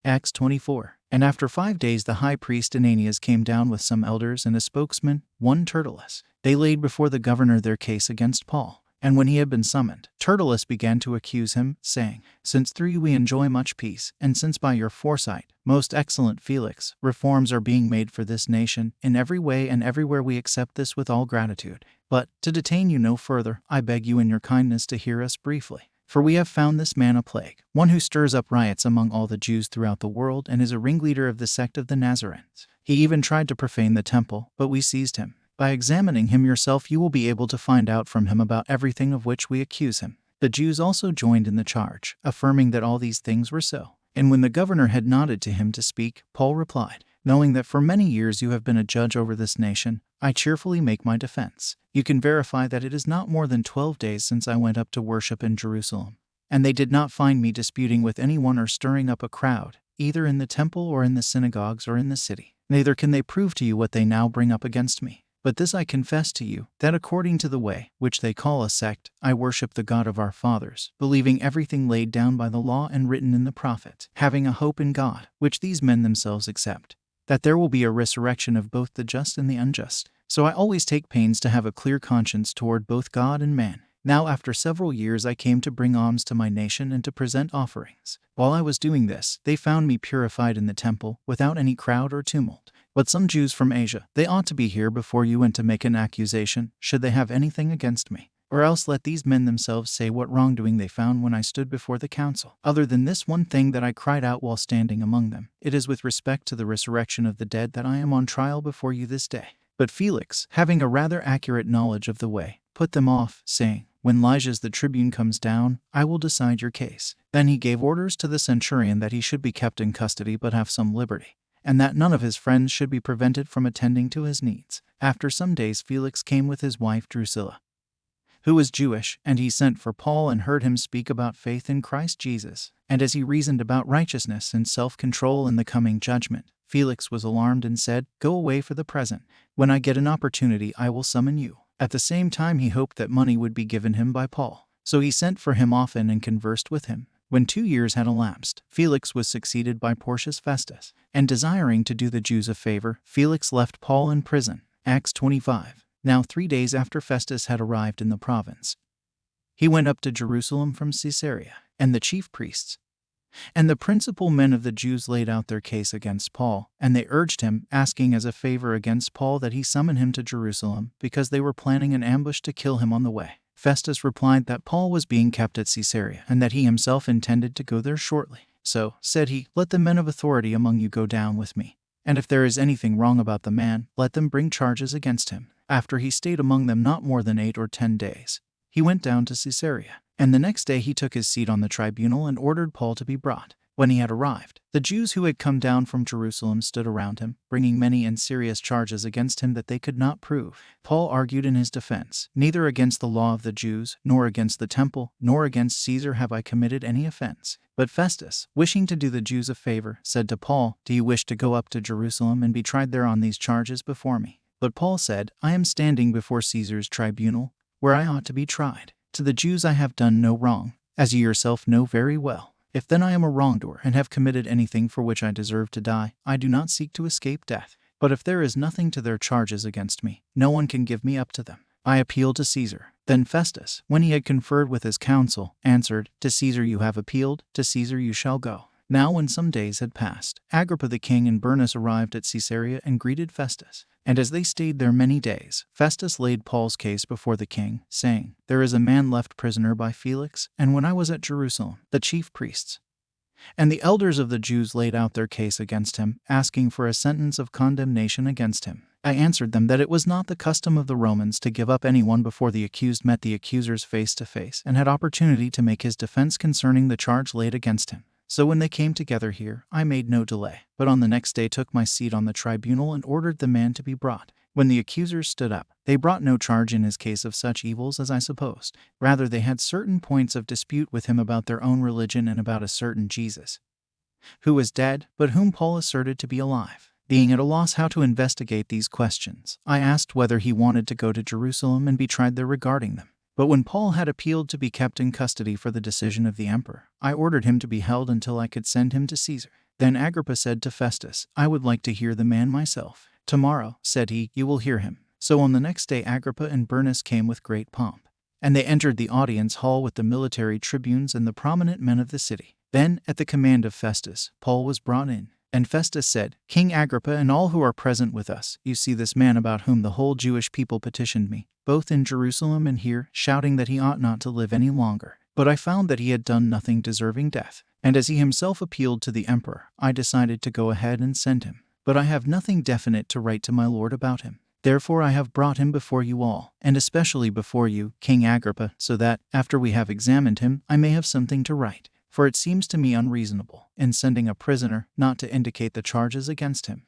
Acts 24. And after 5 days the high priest Ananias came down with some elders and a spokesman, one Tertullus. They laid before the governor their case against Paul. And when he had been summoned, Tertullus began to accuse him, saying, Since through you we enjoy much peace, and since by your foresight, most excellent Felix, reforms are being made for this nation, in every way and everywhere we accept this with all gratitude. But, to detain you no further, I beg you in your kindness to hear us briefly. For we have found this man a plague, one who stirs up riots among all the Jews throughout the world and is a ringleader of the sect of the Nazarenes. He even tried to profane the temple, but we seized him. By examining him yourself you will be able to find out from him about everything of which we accuse him. The Jews also joined in the charge, affirming that all these things were so. And when the governor had nodded to him to speak, Paul replied, Knowing that for many years you have been a judge over this nation, I cheerfully make my defense. You can verify that it is not more than 12 days since I went up to worship in Jerusalem. And they did not find me disputing with anyone or stirring up a crowd, either in the temple or in the synagogues or in the city. Neither can they prove to you what they now bring up against me. But this I confess to you, that according to the way, which they call a sect, I worship the God of our fathers, believing everything laid down by the law and written in the prophets, having a hope in God, which these men themselves accept, that there will be a resurrection of both the just and the unjust. So I always take pains to have a clear conscience toward both God and man. Now after several years I came to bring alms to my nation and to present offerings. While I was doing this, they found me purified in the temple, without any crowd or tumult. But some Jews from Asia, they ought to be here before you and to make an accusation, should they have anything against me. Or else let these men themselves say what wrongdoing they found when I stood before the council. Other than this one thing that I cried out while standing among them, it is with respect to the resurrection of the dead that I am on trial before you this day. But Felix, having a rather accurate knowledge of the way, put them off, saying, When Lysias the tribune comes down, I will decide your case. Then he gave orders to the centurion that he should be kept in custody but have some liberty, and that none of his friends should be prevented from attending to his needs. After some days Felix came with his wife Drusilla, who was Jewish, and he sent for Paul and heard him speak about faith in Christ Jesus. And as he reasoned about righteousness and self-control in the coming judgment, Felix was alarmed and said, Go away for the present. When I get an opportunity I will summon you. At the same time he hoped that money would be given him by Paul. So he sent for him often and conversed with him. When 2 years had elapsed, Felix was succeeded by Porcius Festus, and desiring to do the Jews a favor, Felix left Paul in prison. Acts 25. Now 3 days after Festus had arrived in the province, he went up to Jerusalem from Caesarea, and the chief priests and the principal men of the Jews laid out their case against Paul, and they urged him, asking as a favor against Paul that he summon him to Jerusalem, because they were planning an ambush to kill him on the way. Festus replied that Paul was being kept at Caesarea, and that he himself intended to go there shortly. So, said he, Let the men of authority among you go down with me. And if there is anything wrong about the man, let them bring charges against him. After he stayed among them not more than 8 or 10 days, he went down to Caesarea. And the next day he took his seat on the tribunal and ordered Paul to be brought. When he had arrived, the Jews who had come down from Jerusalem stood around him, bringing many and serious charges against him that they could not prove. Paul argued in his defense, Neither against the law of the Jews, nor against the temple, nor against Caesar have I committed any offense. But Festus, wishing to do the Jews a favor, said to Paul, Do you wish to go up to Jerusalem and be tried there on these charges before me? But Paul said, I am standing before Caesar's tribunal, where I ought to be tried. To the Jews I have done no wrong, as you yourself know very well. If then I am a wrongdoer and have committed anything for which I deserve to die, I do not seek to escape death. But if there is nothing to their charges against me, no one can give me up to them. I appeal to Caesar. Then Festus, when he had conferred with his council, answered, To Caesar you have appealed, to Caesar you shall go. Now when some days had passed, Agrippa the king and Bernice arrived at Caesarea and greeted Festus. And as they stayed there many days, Festus laid Paul's case before the king, saying, There is a man left prisoner by Felix, and when I was at Jerusalem, the chief priests and the elders of the Jews laid out their case against him, asking for a sentence of condemnation against him. I answered them that it was not the custom of the Romans to give up anyone before the accused met the accusers face to face and had opportunity to make his defense concerning the charge laid against him. So when they came together here, I made no delay, but on the next day took my seat on the tribunal and ordered the man to be brought. When the accusers stood up, they brought no charge in his case of such evils as I supposed. Rather, they had certain points of dispute with him about their own religion and about a certain Jesus, who was dead, but whom Paul asserted to be alive. Being at a loss how to investigate these questions, I asked whether he wanted to go to Jerusalem and be tried there regarding them. But when Paul had appealed to be kept in custody for the decision of the emperor, I ordered him to be held until I could send him to Caesar. Then Agrippa said to Festus, "I would like to hear the man myself." "Tomorrow," said he, "you will hear him." So on the next day Agrippa and Bernice came with great pomp, and they entered the audience hall with the military tribunes and the prominent men of the city. Then, at the command of Festus, Paul was brought in. And Festus said, "King Agrippa and all who are present with us, you see this man about whom the whole Jewish people petitioned me, both in Jerusalem and here, shouting that he ought not to live any longer. But I found that he had done nothing deserving death. And as he himself appealed to the emperor, I decided to go ahead and send him. But I have nothing definite to write to my lord about him. Therefore I have brought him before you all, and especially before you, King Agrippa, so that, after we have examined him, I may have something to write. For it seems to me unreasonable, in sending a prisoner, not to indicate the charges against him."